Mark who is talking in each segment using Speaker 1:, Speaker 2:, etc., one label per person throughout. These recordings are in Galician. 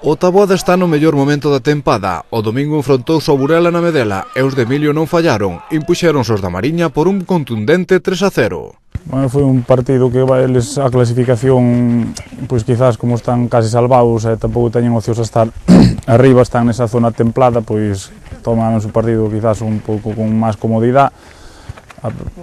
Speaker 1: O Taboada está no mellor momento da tempada. O domingo enfrontouse ao Burela na Medela e os de Emilio non fallaron. Impuxéronse os da Mariña por un contundente 3-0.
Speaker 2: Bueno, foi un partido que eles a clasificación, pois quizás como están casi salvados e tampouco teñen ocios a estar arriba, están nesa zona templada, pois toman o partido quizás un pouco con máis comodidade.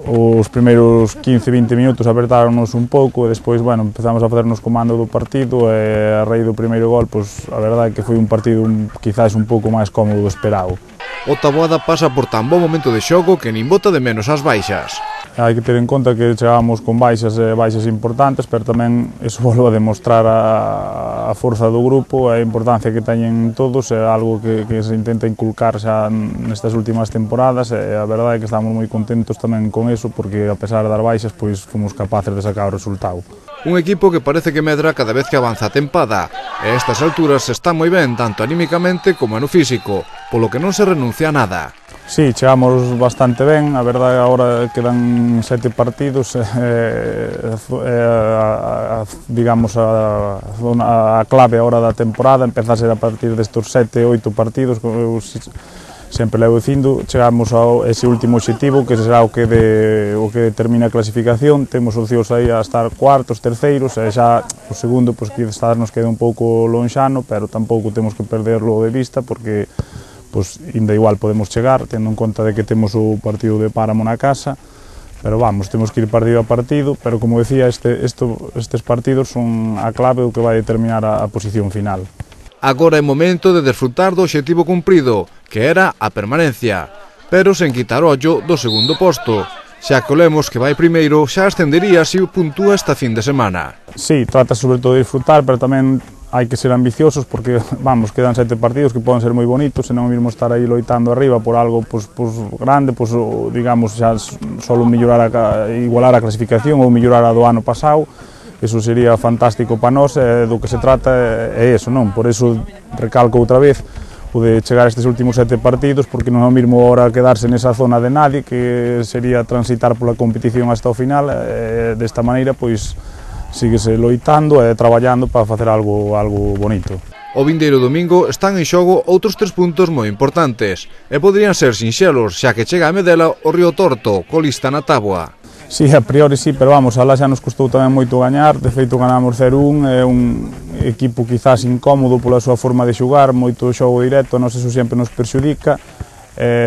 Speaker 2: Os primeiros 15-20 minutos apertáronos un pouco e despois, bueno, empezamos a facernos comando do partido e a raíz do primeiro gol, pois a verdade é que foi un partido quizás un pouco máis cómodo do esperado.
Speaker 1: O Taboada pasa por tan bo momento de xogo que nin bota de menos as baixas.
Speaker 2: Hai que ter en conta que chegábamos con baixas importantes, pero tamén iso volve a demostrar a forza do grupo, a importancia que teñen todos, é algo que se intenta inculcar xa nestas últimas temporadas e a verdade é que estamos moi contentos tamén con eso, porque a pesar das baixas, pois fomos capaces de sacar o resultado.
Speaker 1: Un equipo que parece que medra cada vez que avanza a tempada, e a estas alturas está moi ben tanto anímicamente como no físico, polo que non se renuncia a nada.
Speaker 2: Sí, chegamos bastante ben, a verdade agora quedan 7 partidos, digamos a clave agora da temporada, empeza a ser a partir destes 7-8 partidos, sempre levo dicindo, chegamos a ese último obxectivo que será o que determina a clasificación, temos opcións aí a estar cuartos, terceiros, e xa o segundo pois quizás nos queda un pouco lonxano, pero tampouco temos que perderlo de vista porque pois ainda igual podemos chegar, tendo en conta de que temos o partido de Páramo na casa, pero vamos, temos que ir partido a partido, pero como decía, estes partidos son a clave do que vai determinar a posición final.
Speaker 1: Agora é momento de desfrutar do obxectivo cumprido, que era a permanencia, pero sen quitar ollo do segundo posto. Xa que o Lemos, que vai primeiro, xa ascendería se o puntúa esta fin de semana.
Speaker 2: Sí, trata sobre todo de disfrutar, pero tamén hai que ser ambiciosos porque, vamos, quedan 7 partidos que poden ser moi bonitos e non mesmo estar aí loitando arriba por algo grande, digamos, xa solo igualar a clasificación ou mellorar a do ano pasado. Eso sería fantástico para nós e do que se trata é eso, non? Por eso recalco outra vez o de chegar a estes últimos 7 partidos, porque non é o mesmo ahora quedarse nesa zona de nadie, que sería transitar pola competición hasta o final, e desta maneira, pois, síguese loitando e traballando para facer algo bonito.
Speaker 1: O vindeiro domingo están en xogo outros 3 puntos moi importantes, e poderían ser sinxelos, xa que chega a Medela o Río Torto, colista na táboa.
Speaker 2: Sí, a priori sí, pero vamos, alá xa nos custou tamén moito gañar, de feito ganamos 0-1, é un equipo quizás incómodo pola súa forma de xogar, moito xogo directo, non sei se sempre nos perxudica,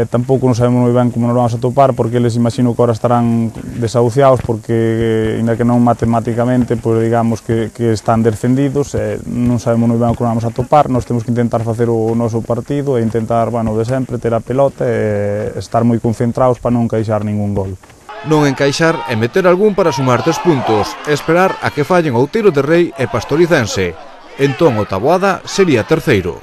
Speaker 2: tampouco non sabemos moi ben como nos vamos a topar, porque eles imagino que agora estarán desahuciados, porque, ainda que non matemáticamente, pois digamos que están descendidos, non sabemos moi ben como vamos a topar, nós temos que intentar facer o noso partido e intentar, bueno, de sempre, ter a pelota e estar moi concentrados para non caixar ningún gol.
Speaker 1: Non encaixar e meter algún para sumar 3 puntos, e esperar a que fallen Outeiro de Rei e Pastoricense. Entón o Taboada sería terceiro.